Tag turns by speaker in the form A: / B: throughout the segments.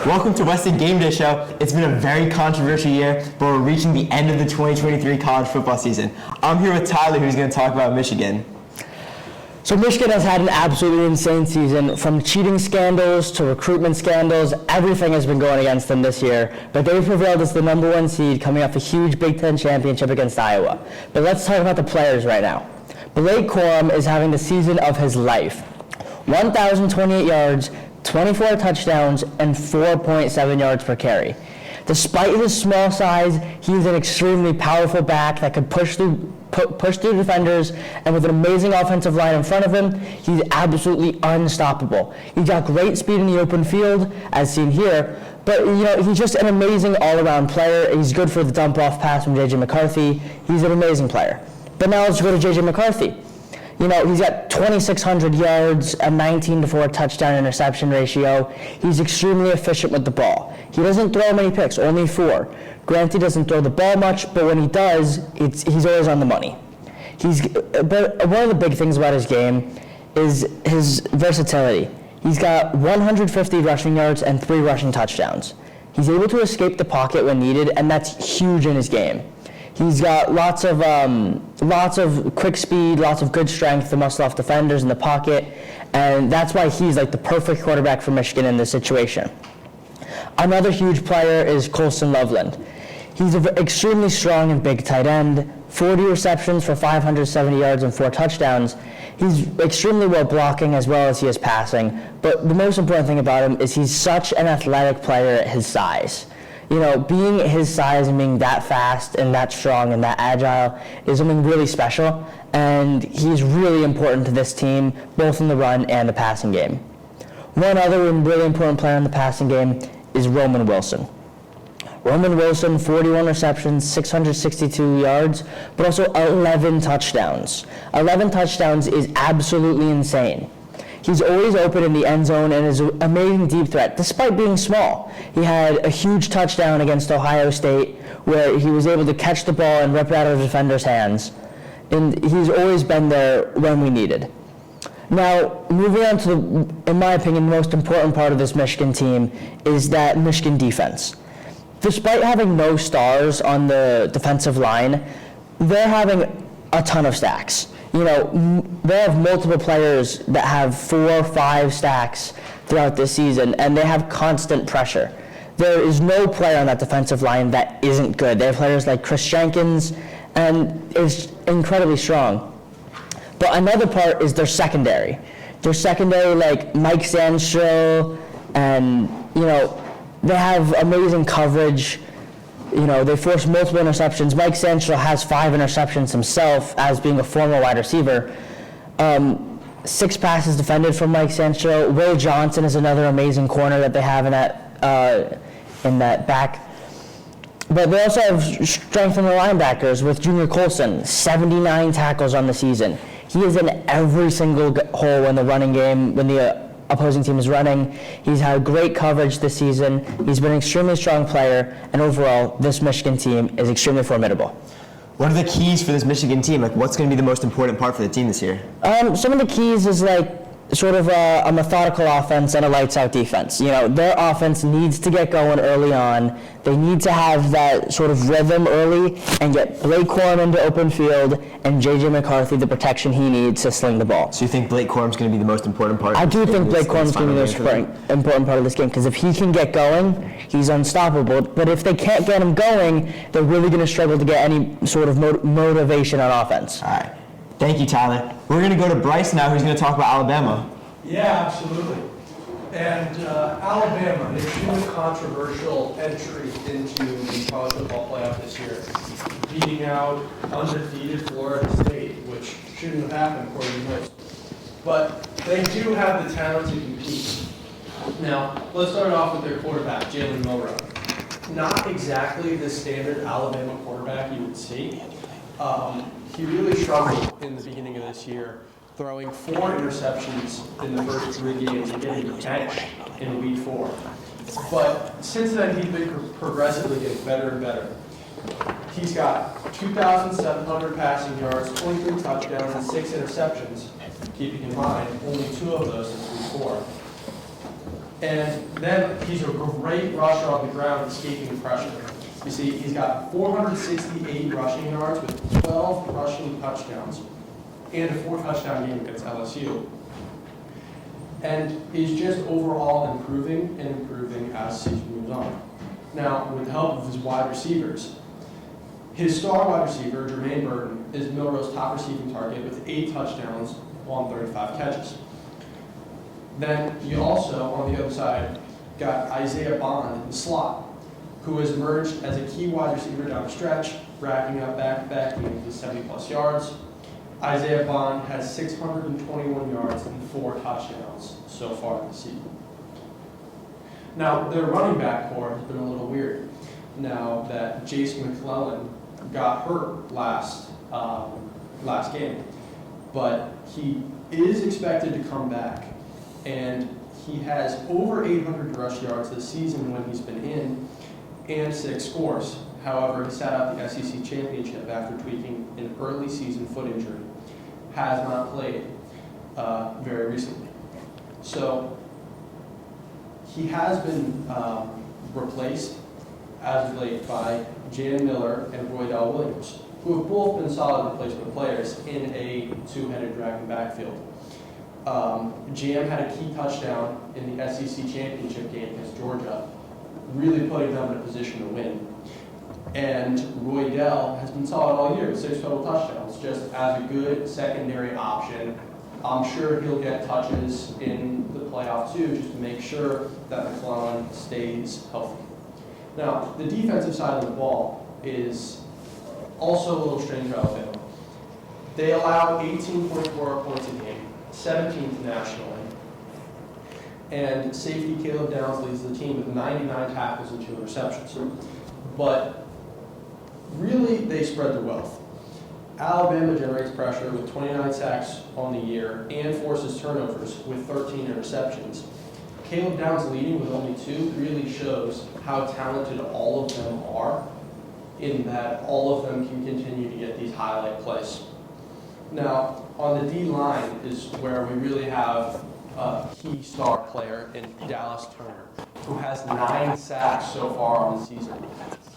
A: Welcome to Weston Game Day Show. It's been a very controversial year, but we're reaching the end of the 2023 college football season. I'm here with Tyler, who's going to talk about Michigan.
B: So Michigan has had an absolutely insane season. From cheating scandals to recruitment scandals, everything has been going against them this year. But they prevailed as the number 1 seed, coming off a huge Big Ten championship against Iowa. But let's talk about the players right now. Blake Corum is having the season of his life. 1,028 yards, 24 touchdowns, and 4.7 yards per carry. Despite his small size, he's an extremely powerful back that could push through defenders, and with an amazing offensive line in front of him, he's absolutely unstoppable. He's got great speed in the open field, as seen here, but he's just an amazing all-around player. He's good for the dump-off pass from J.J. McCarthy. He's an amazing player. But now let's go to J.J. McCarthy. He's got 2,600 yards, a 19-4 touchdown interception ratio. He's extremely efficient with the ball. He doesn't throw many picks, only 4. Granted, he doesn't throw the ball much, but when he does, he's always on the money. But one of the big things about his game is his versatility. He's got 150 rushing yards and 3 rushing touchdowns. He's able to escape the pocket when needed, and that's huge in his game. He's got lots of quick speed, lots of good strength to muscle off defenders in the pocket, and that's why he's like the perfect quarterback for Michigan in this situation. Another huge player is Colston Loveland. He's an extremely strong and big tight end, 40 receptions for 570 yards and 4 touchdowns. He's extremely well blocking as well as he is passing, but the most important thing about him is he's such an athletic player at his size. Being his size and being that fast and that strong and that agile is something really special, and he's really important to this team, both in the run and the passing game. One other really important player in the passing game is Roman Wilson. Roman Wilson, 41 receptions, 662 yards, but also 11 touchdowns. 11 touchdowns is absolutely insane. He's always open in the end zone and is an amazing deep threat, despite being small. He had a huge touchdown against Ohio State where he was able to catch the ball and rip it out of the defender's hands. And he's always been there when we needed. Now, moving on to, in my opinion, the most important part of this Michigan team is that Michigan defense. Despite having no stars on the defensive line, they're having a ton of stacks. They have multiple players that have 4 or 5 stacks throughout this season, and they have constant pressure. There is no player on that defensive line that isn't good. They have players like Chris Jenkins, and is incredibly strong. But another part is their secondary. Their secondary, like Mike Sandstro, and they have amazing coverage. They force multiple interceptions. Mike Sandstro has 5 interceptions himself as being a former wide receiver. 6 passes defended from Mike Sandstro. Will Johnson is another amazing corner that they have in that back. But they also have strength in the linebackers with Junior Colson, 79 tackles on the season. He is in every single hole in the running game when the opposing team is running. He's had great coverage this season. He's been an extremely strong player, and overall, this Michigan team is extremely formidable.
A: What are the keys for this Michigan team? What's going to be the most important part for the team this year?
B: Some of the keys is sort of a methodical offense and a lights-out defense. Their offense needs to get going early on. They need to have that sort of rhythm early and get Blake Corum into open field and J.J. McCarthy the protection he needs to sling the ball.
A: So you think Blake Corum's going to be the most important part?
B: I do think Blake Corum's going to be the most important part of this game, because if he can get going, he's unstoppable. But if they can't get him going, they're really going to struggle to get any sort of motivation on offense.
A: All right. Thank you, Tyler. We're going to go to Bryce now, who's going to talk about Alabama.
C: Yeah, absolutely. And Alabama, an extremely controversial entry into the college football playoff this year, beating out undefeated Florida State, which shouldn't have happened according to most. But they do have the talent to compete. Now, let's start off with their quarterback, Jalen Milroe. Not exactly the standard Alabama quarterback you would see. He really struggled in the beginning of this year, throwing 4 interceptions in the first 3 games and getting benched in week 4. But since then, he's been progressively getting better and better. He's got 2,700 passing yards, 23 touchdowns, and 6 interceptions, keeping in mind only 2 of those since week 4. And then he's a great rusher on the ground, escaping pressure. You see, he's got 468 rushing yards with 12 rushing touchdowns and a 4-touchdown game against LSU. And he's just overall improving and improving as the season moves on. Now, with the help of his wide receivers, his star wide receiver, Jermaine Burton, is Milroe's top receiving target with 8 touchdowns on 35 catches. Then you also, on the other side, got Isaiah Bond in the slot, who has emerged as a key wide receiver down the stretch, racking up back-to-back games with 70-plus yards. Isaiah Bond has 621 yards and 4 touchdowns so far this season. Now, their running back core has been a little weird now that Jace McClellan got hurt last game, but he is expected to come back, and he has over 800 rush yards this season when he's been in, and 6 scores. However, he sat out the SEC championship after tweaking an early season foot injury. Has not played very recently. So he has been replaced as of late by Jan Miller and Roydell Williams, who have both been solid replacement players in a 2-headed dragon backfield. Jam had a key touchdown in the SEC championship game against Georgia, really putting them in a position to win. And Roydell has been solid all year with 6 total touchdowns, just as a good secondary option. I'm sure he'll get touches in the playoff too, just to make sure that McClellan stays healthy. Now, the defensive side of the ball is also a little strange for Alabama. They allow 18.4 points a game, 17th nationally. And safety Caleb Downs leads the team with 99 tackles and 2 interceptions. But really, they spread their wealth. Alabama generates pressure with 29 sacks on the year and forces turnovers with 13 interceptions. Caleb Downs leading with only 2 really shows how talented all of them are, in that all of them can continue to get these highlight plays. Now, on the D-line is where we really have a key star player in Dallas Turner, who has 9 sacks so far on the season.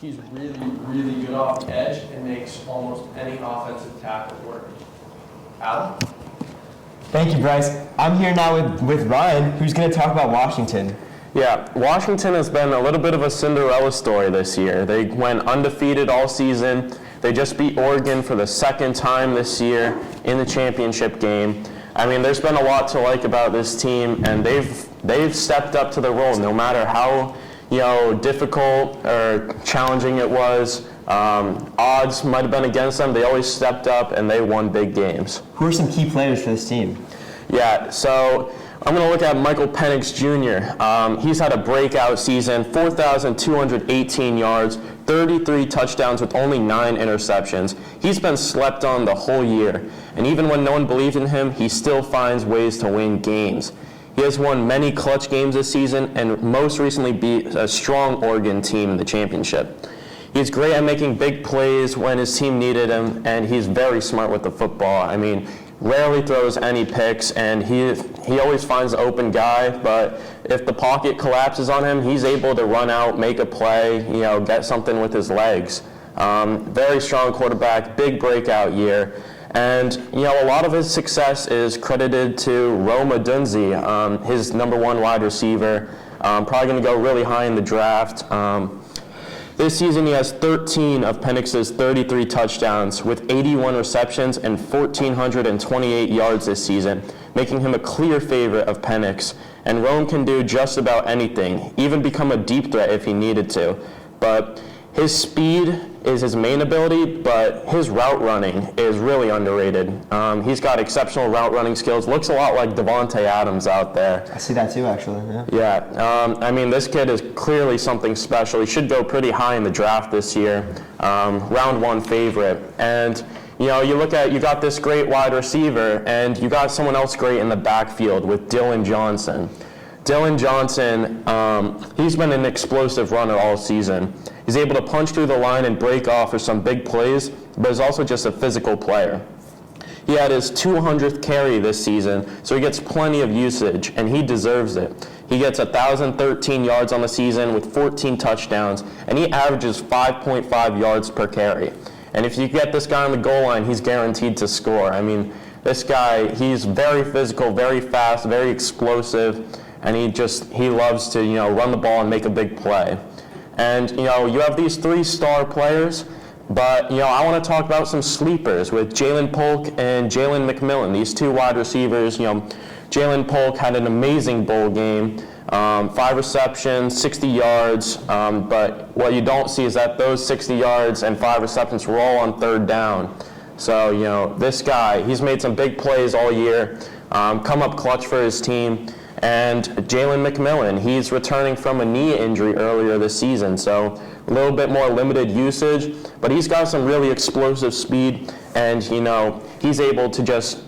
C: He's really, really good off the edge and makes almost any offensive tackle work. Adam?
A: Thank you, Bryce. I'm here now with Ryan, who's going to talk about Washington.
D: Yeah, Washington has been a little bit of a Cinderella story this year. They went undefeated all season. They just beat Oregon for the 2nd time this year in the championship game. I mean, there's been a lot to like about this team, and they've stepped up to the role no matter how difficult or challenging it was. Odds might have been against them. They always stepped up and they won big games.
A: Who are some key players for this team?
D: Yeah, so I'm going to look at Michael Penix Jr. He's had a breakout season, 4,218 yards, 33 touchdowns with only 9 interceptions. He's been slept on the whole year, and even when no one believed in him, he still finds ways to win games. He has won many clutch games this season and most recently beat a strong Oregon team in the championship. He's great at making big plays when his team needed him, and he's very smart with the football. I mean, rarely throws any picks, and he always finds the open guy, but if the pocket collapses on him, he's able to run out, make a play, get something with his legs. Very strong quarterback, big breakout year. And, a lot of his success is credited to Rome Odunze, his #1 wide receiver. Probably going to go really high in the draft. This season, he has 13 of Penix's 33 touchdowns with 81 receptions and 1,428 yards this season, making him a clear favorite of Penix. And Rome can do just about anything, even become a deep threat if he needed to. But his speed is his main ability, but his route running is really underrated. He's got exceptional route running skills. Looks a lot like Devontae Adams out there.
A: I see that too, actually.
D: Yeah. I mean, this kid is clearly something special. He should go pretty high in the draft this year. Round 1 favorite. And you got this great wide receiver, and you got someone else great in the backfield with Dylan Johnson. Dylan Johnson, he's been an explosive runner all season. He's able to punch through the line and break off for some big plays, but he's also just a physical player. He had his 200th carry this season, so he gets plenty of usage, and he deserves it. He gets 1,013 yards on the season with 14 touchdowns, and he averages 5.5 yards per carry. And if you get this guy on the goal line, he's guaranteed to score. I mean, this guy, he's very physical, very fast, very explosive, and he loves to, run the ball and make a big play. And, you have these 3 star players, but, I want to talk about some sleepers with Jalen Polk and Jalen McMillan, these 2 wide receivers. Jalen Polk had an amazing bowl game, 5 receptions, 60 yards, but what you don't see is that those 60 yards and 5 receptions were all on 3rd down. So, this guy, he's made some big plays all year, come up clutch for his team. And Jalen McMillan, he's returning from a knee injury earlier this season, so a little bit more limited usage, but he's got some really explosive speed, and he's able to just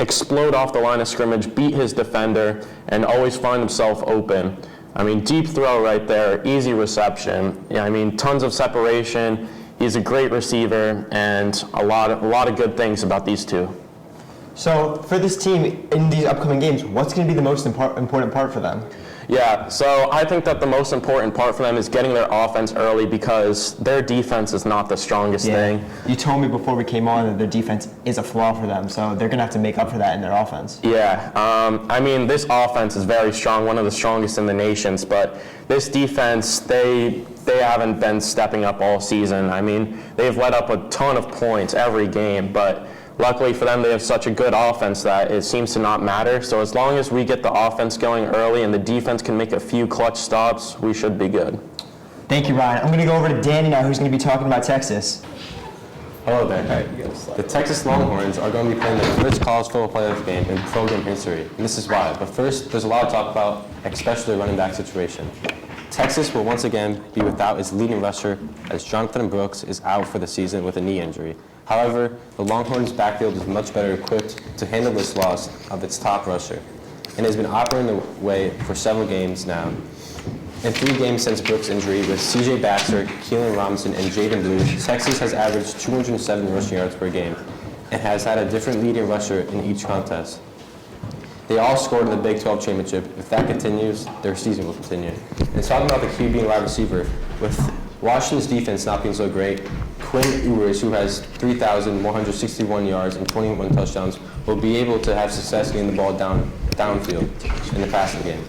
D: explode off the line of scrimmage, beat his defender, and always find himself open. I mean, deep throw right there, easy reception. I mean, tons of separation. He's a great receiver, and a lot of good things about these 2.
A: So for this team in these upcoming games, what's going to be the most important part for them?
D: Yeah, so I think that the most important part for them is getting their offense early because their defense is not the strongest thing.
A: You told me before we came on that their defense is a flaw for them, so they're going to have to make up for that in their offense.
D: Yeah, I mean, this offense is very strong, one of the strongest in the nations, but this defense, they haven't been stepping up all season. I mean, they've let up a ton of points every game, but luckily for them, they have such a good offense that it seems to not matter. So as long as we get the offense going early and the defense can make a few clutch stops, we should be good.
A: Thank you, Ryan. I'm going to go over to Danny now, who's going to be talking about Texas.
E: Hello there. The Texas Longhorns are going to be playing their first college football playoff game in program history, and this is why. But first, there's a lot to talk about, especially the running back situation. Texas will once again be without its leading rusher as Jonathan Brooks is out for the season with a knee injury. However, the Longhorns' backfield is much better equipped to handle this loss of its top rusher and has been operating the way for several games now. In 3 games since Brooks' injury with C.J. Baxter, Keelan Robinson, and Jaden Blue, Texas has averaged 207 rushing yards per game and has had a different leading rusher in each contest. They all scored in the Big 12 championship. If that continues, their season will continue. And talking about the QB and wide receiver, with Washington's defense not being so great, Quinn Ewers, who has 3,161 yards and 21 touchdowns, will be able to have success getting the ball downfield in the passing game.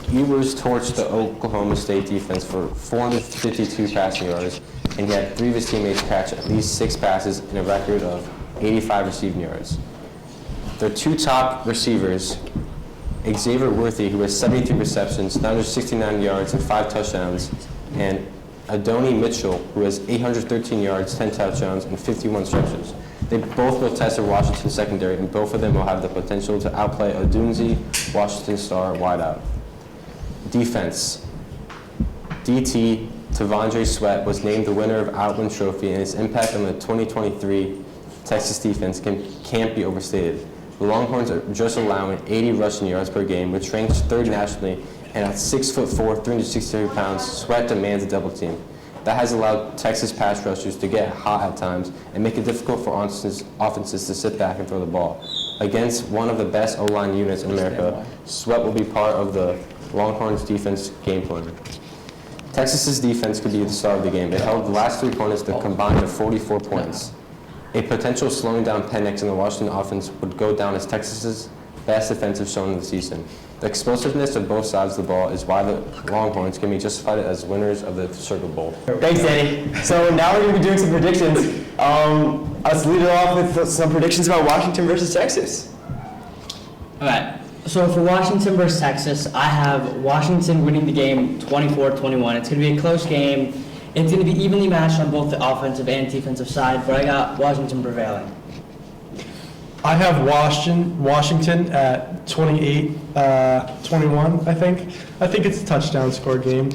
E: Ewers torched the Oklahoma State defense for 452 passing yards, and he had 3 of his teammates catch at least 6 passes and a record of 85 receiving yards. Their 2 top receivers, Xavier Worthy, who has 73 receptions, 969 yards, and 5 touchdowns, and Adonai Mitchell, who has 813 yards, 10 touchdowns, and 51 receptions. They both will test the Washington secondary, and both of them will have the potential to outplay Odunze, Washington star wideout. Defense. DT Tavondre Sweat was named the winner of Outland Trophy, and his impact on the 2023 Texas defense can't be overstated. The Longhorns are just allowing 80 rushing yards per game, which ranks 3rd nationally, and at 6'4", 363 pounds, Sweat demands a double team. That has allowed Texas pass rushers to get hot at times and make it difficult for offenses to sit back and throw the ball. Against one of the best O-line units in America, Sweat will be part of the Longhorns' defense game plan. Texas's defense could be the star of the game. It held the last 3 opponents to combine of 44 points. A potential slowing down Penix in the Washington offense would go down as Texas's best defensive shown in the season. The explosiveness of both sides of the ball is why the Longhorns can be justified as winners of the Circle Bowl.
A: Thanks, Danny. So now we're going to be doing some predictions. Let's lead it off with some predictions about Washington versus Texas.
B: All right. So for Washington versus Texas, I have Washington winning the game 24-21. It's going to be a close game. It's going to be evenly matched on both the offensive and defensive side, but I got Washington prevailing.
C: I have Washington at 28-21, I think. I think it's a touchdown score game,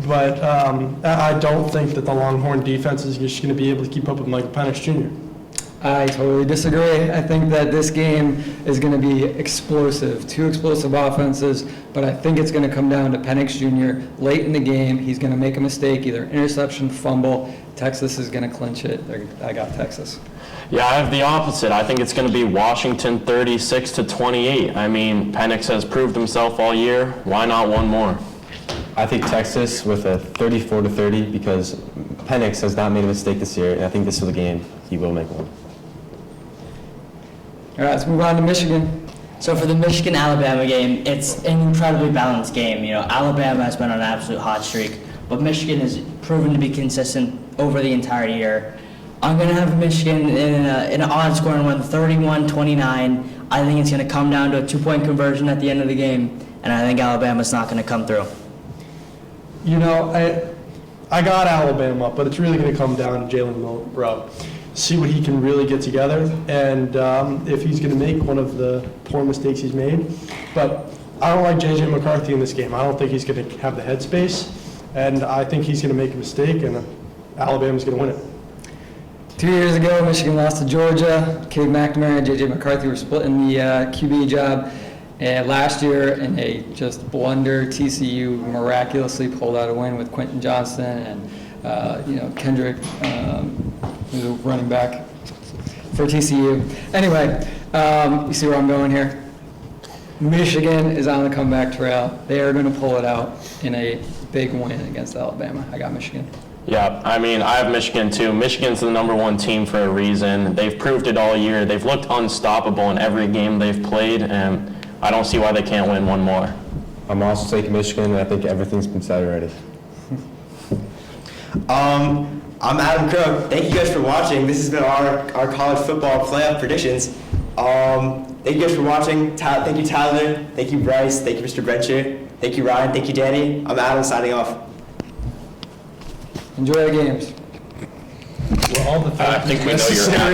C: but I don't think that the Longhorn defense is just going to be able to keep up with Michael Penix Jr.
F: I totally disagree. I think that this game is going to be explosive, two explosive offenses, but I think it's going to come down to Penix Jr. late in the game. He's going to make a mistake, either interception, fumble. Texas is going to clinch it. I got Texas.
D: Yeah, I have the opposite. I think it's going to be Washington 36-28. I mean, Penix has proved himself all year. Why not one more?
E: I think Texas with a 34-30 because Penix has not made a mistake this year, and I think this is the game he will make one.
F: All right, let's move on to Michigan.
B: So for the Michigan-Alabama game, it's an incredibly balanced game. You know, Alabama has been on an absolute hot streak, but Michigan has proven to be consistent over the entire year. I'm going to have Michigan in an odd-scoring one, 31-29. I think it's going to come down to a two-point conversion at the end of the game, and I think Alabama's not going to come through.
C: You know, I got Alabama, but it's really going to come down to Jalen Milroe. See what he can really get together, and if he's going to make one of the poor mistakes he's made. But I don't like J.J. McCarthy in this game. I don't think he's going to have the headspace, and I think he's going to make a mistake, and Alabama's going to win it.
F: 2 years ago, Michigan lost to Georgia. Cade McNamara and J.J. McCarthy were splitting the QB job. And last year, in a just blunder, TCU miraculously pulled out a win with Quentin Johnston and Kendrick, who's a running back for TCU. Anyway, you see where I'm going here? Michigan is on the comeback trail. They are going to pull it out in a big win against Alabama. I got Michigan.
D: Yeah, I mean, I have Michigan too. Michigan's the #1 team for a reason. They've proved it all year. They've looked unstoppable in every game they've played, and I don't see why they can't win one more.
E: I'm also taking Michigan, and I think everything's been said already.
A: I'm Adam Crook. Thank you guys for watching. This has been our college football playoff predictions. Thank you guys for watching. Thank you, Tyler. Thank you, Bryce. Thank you, Mr. Brencher. Thank you, Ryan. Thank you, Danny. I'm Adam signing off.
F: Enjoy the games.
C: Were all the
D: I think we know you're Adam.